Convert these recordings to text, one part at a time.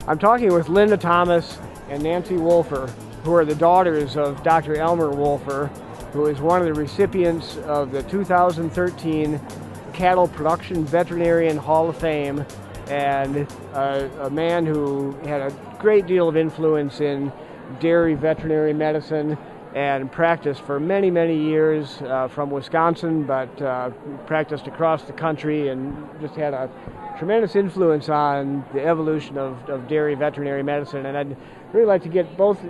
I'm talking with Linda Thomas and Nancy Woelffer, who are the daughters of Dr. Elmer Woelffer, who is one of the recipients of the 2013 Cattle Production Veterinarian Hall of Fame, and a man who had a great deal of influence in dairy veterinary medicine and practiced for many, many years from Wisconsin, but practiced across the country and just had a tremendous influence on the evolution of dairy veterinary medicine. And I'd really like to get both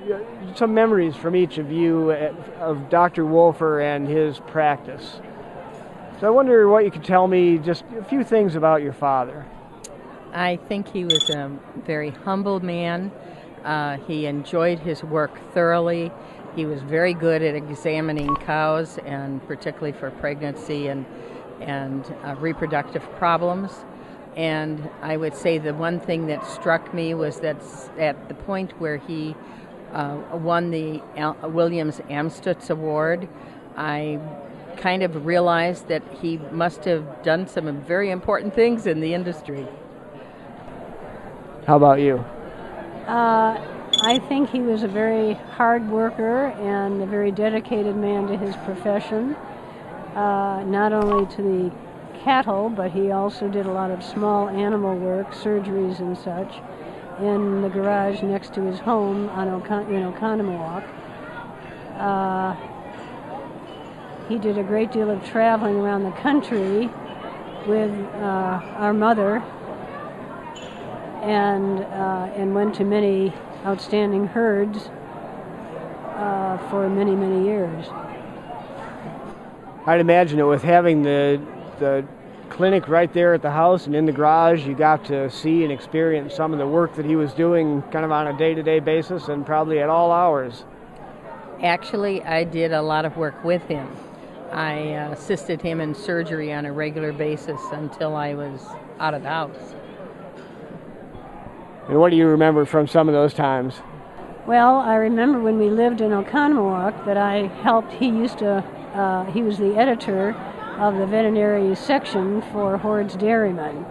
some memories from each of you of Dr. Woelffer and his practice. So I wonder what you could tell me, just a few things about your father. I think he was a very humble man. He enjoyed his work thoroughly. He was very good at examining cows, and particularly for pregnancy and reproductive problems. And I would say the one thing that struck me was that at the point where he won the Williams Amstutz Award, I kind of realized that he must have done some very important things in the industry. How about you? I think he was a very hard worker and a very dedicated man to his profession, not only to the cattle, but he also did a lot of small animal work, surgeries and such, in the garage next to his home in Oconomowoc. He did a great deal of traveling around the country with our mother, and went to many outstanding herds for many, many years. I'd imagine that with having the clinic right there at the house and in the garage, you got to see and experience some of the work that he was doing kind of on a day-to-day basis and probably at all hours. Actually, I did a lot of work with him. I assisted him in surgery on a regular basis until I was out of the house. And what do you remember from some of those times? Well, I remember when we lived in Oconomowoc that I helped. He was the editor of the veterinary section for Hoard's Dairyman,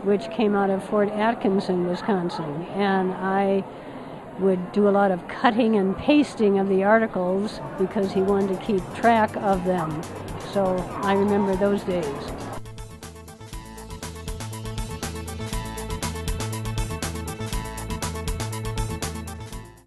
which came out of Fort Atkinson, Wisconsin. And I would do a lot of cutting and pasting of the articles because he wanted to keep track of them. So I remember those days.